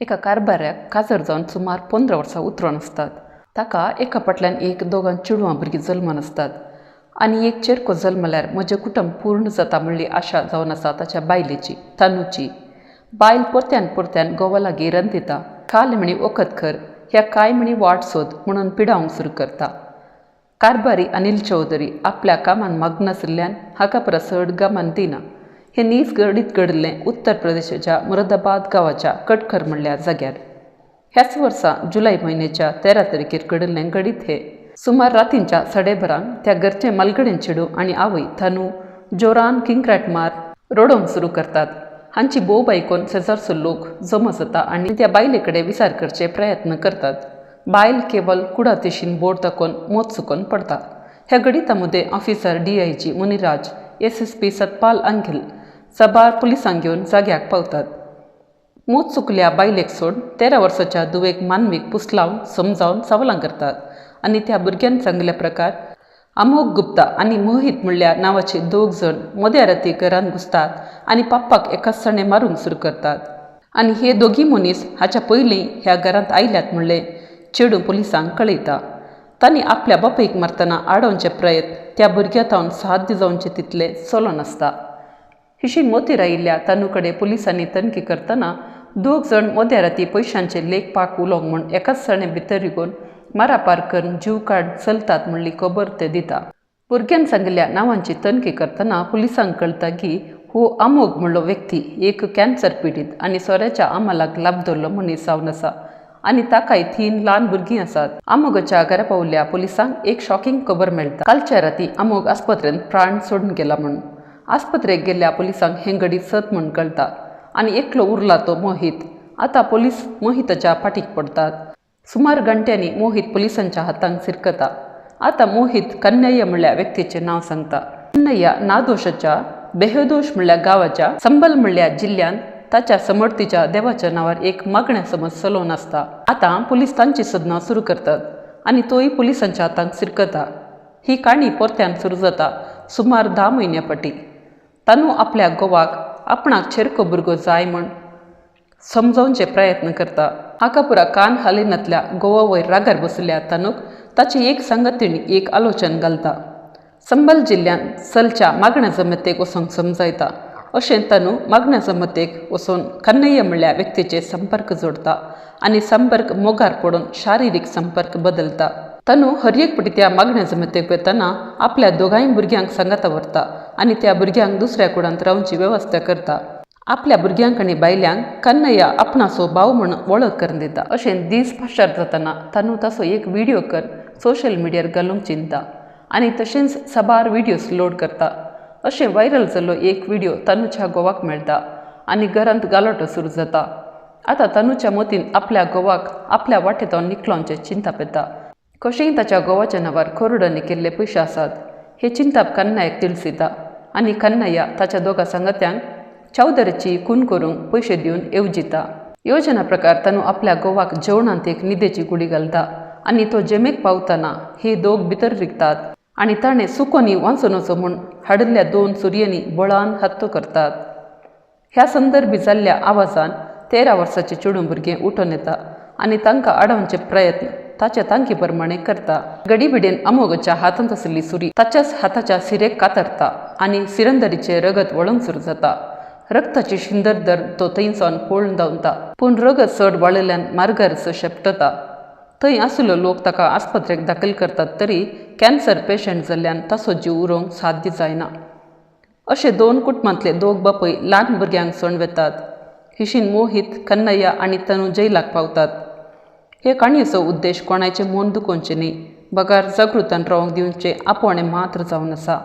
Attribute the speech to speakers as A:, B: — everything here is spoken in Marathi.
A: एका कारभाऱ्याक काजर जावन सुमार 15 वर्सां उतरोन आसतात. ताका एका फाटल्यान एक दोगां चेडवां भुरगीं जल्मान आसतात आनी एक चेरको जल्मल्यार म्हजें कुटुंब पूर्ण जाता म्हणली आशा जावन आसा ताच्या बायलेची, तनूची. बायल परत्यान परत्यान घोवा लागीं रंतिता. काल म्हणी वखद कर, ह्या काय म्हणी वाट सोद म्हणून पिडावंक सुरू करता. कारभारी अनिल चौधरी आपल्या कामान मग्न आशिल्ल्यान हाका परसड गमान दिना. हे नीज घडीत घडलें उत्तर प्रदेशाच्या मुरादाबाद गांवाच्या कटखर म्हणल्या जाग्यार. ह्याच वर्सा जुलै म्हयन्याच्या 13 तारखेर घडलें घडीत हे. सुमार रातींच्या 12:30 त्या घरचे मलगडेन चेडू आनी आवय तनू जोरान किंक्राट मार रडोवंक सुरू करतात. हांची बोब आयकून शेजारचो लोक जमा जाता आनी त्या बायले कडेन विचार करचे प्रयत्न करतात. बायल केवळ कुडातेशीन बोट दाखोवन मोत चुकोवन पडता. ह्या घडितामध्ये ऑफिसर DIG मुनिराज, SSP सतपाल अंगिल सबार पुलिसांक घेवन जाग्याक पावतात. मोत चुकल्या बायलेक सोड 13 वर्साच्या दुवेक मानवीक पुसलावन समजावन सवालां करतात आनी त्या भुरग्यान सांगल्या प्रकार अमोघ गुप्ता आनी मोहित म्हणल्या नांवाचे 2 जण मद्या राती घरान घुसतात आनी पाप्पाक एकाच सणे मारूंक सुरू करतात. आनी हे दोगी मनीस हाच्या पयलीं ह्या घरांत आयल्यात म्हणले चेडू पुलिसांक कळयता. तांणी आपल्या बापायक मारतना आडोवचे प्रयत्न त्या भुरग्यातावन साध्य जावचे तितले चलो नासता. हिशीन मोतीर आयिल्ल्या तनू कडेन पुलिसांनी तनखी करतना 2 जण मद्या राती पयशांचे लेख पाक उलोवंक म्हूण एकाच सणे भितर रिगून मारापार करून जीव काड चलतात म्हणली खबर ते दिता. भुरग्यान सांगिल्ल्या नांवांची तनखी करतना पुलिसांक कळटा की हो अमोघ म्हणलो व्यक्ती एक कॅन्सर पिडीत आनी सोऱ्याच्या आमालाक लाभ धरलो मनीस जावन आसा आनी ताकाय 3 ल्हान भुरगीं आसात. अमोघाच्या घरा पावल्या पुलिसांक एक शॉकिंग खबर मेळटा. कालच्या राती अमोघ आस्पत्रेंत प्राण सोडून गेला म्हणून. आस्पत्रेक गेल्ल्या पुलिसांक हें घडीत सत म्हूण कळटा आनी एकलो उरला तो मोहित. आतां पुलीस मोहिताच्या फाटीक पडतात. सुमार घंट्यांनी मोहित पुलिसांच्या हातांक सिरकता. आतां मोहित कन्हैया म्हणल्या व्यक्तीचे नांव सांगता. कन्हैया नादोशाच्या बेहदोश म्हणल्या गांवाच्या संबल म्हणल्या जिल्ह्यान ताच्या समर्थीच्या देवाच्या नांवार एक मागण्या समज चलोवन आसता. आतां पुलीस तांची सोदना सुरू करतात आनी तोय पुलिसांच्या हातांक सिरकता. ही काणी परत्यान सुरू जाता सुमार 10 म्हयन्या फाटीं. तनू आपल्या घोवाक आपणाक चेरको भुरगो जाय म्हूण समजावचे प्रयत्न करता. हाका पुरा कान हालिनातल्या घोवा वयर रागार बशिल्ल्या तनूक ताची एक संगतीण एक आलोचन घालता. संबल जिल्ह्यान सलच्या मागण्या जमतेक वचोंक समजायता. अशें तनू मागण्या जमतेक वचून कन्हैया म्हणल्या व्यक्तीचे संपर्क जोडता आनी संपर्क मोगार पडून शारिरीक संपर्क बदलता. तनू हर एक फावटी त्या मागण्या जमतेक वतना आपल्या दोगांय भुरग्यांक सांगाता व्हरता आनी त्या भुरग्यांक दुसऱ्या कुडांत रावची वेवस्था करता. आपल्या भुरग्यांक आनी बायल्यांक कन्हैया आपणाचो भाव म्हूण वळख करून दिता. अशें दीस पाश्चार जातना तनू ताचो एक व्हिडिओ कर सोशल मिडियार घालूंक चिंता आनी तशेंच साबार व्हिडिओज लोड करता. अशें व्हायरल जाल्लो एक व्हिडिओ तनूच्या घोवाक मेळटा आनी घरांत गालोटो सुरू जाता. आतां तनूच्या मतीन आपल्या घोवाक आपल्या वाटेतावन निकलोवचे चिंता पेता. कशेंय ताच्या घोवाच्या नांवार कोरडांनी केल्ले पयशे आसात हे चिंताप कन्हैयाक तिडसिता आनी कन्हैया ताच्या दोगा सांगात्यांक चौधरीची खून करूंक पयशे दिवन येवजिता. योजना प्रकार तनू आपल्या घोवाक जेवणांत एक न्हिदेची गुडी घालता आनी तो जेमेक पावतना हे दोग भितर रिगतात आनी ताणें सुकोनी वाचून वचो म्हूण हाडिल्ल्या 2 सुरयेनी बळान हत्तो करतात. ह्या संदर्भी जाल्ल्या आवाजान 13 वर्साचें चेडूं भुरगें उठून येता आनी तांकां आडावचे प्रयत्न ताच्या तांकी प्रमाणे करता. घडीभिडेन अमोघाच्या हातांत आशिल्ली सुरी ताच्याच हाताच्या सिरेक कातरता आनी सिरंदरीचे रगत वळोवंक सुरू जाता. रक्ताची शिंदर तो थंयसावन पळून धांवता पूण रगत चड वाळिल्ल्यान मार्गारचो शेपटता. थंय आशिल्लो लोक ताका आस्पत्रेक दाखल करतात तरी कॅन्सर पेशंट जाल्ल्यान ताचो जीव उरोवंक साध्य जायना. अशे 2 कुटुंबांतले 2 बापय ल्हान भुरग्यांक सण वेतात. हिशीन मोहित, कन्हैया आनी तनू जैलाक पावतात. हे काणयेचो उद्देश कोणाचें मन दुखोवचें न्ही, बगार जागृतान रावंक दिवचें आपोवणें मात्र जावन आसा.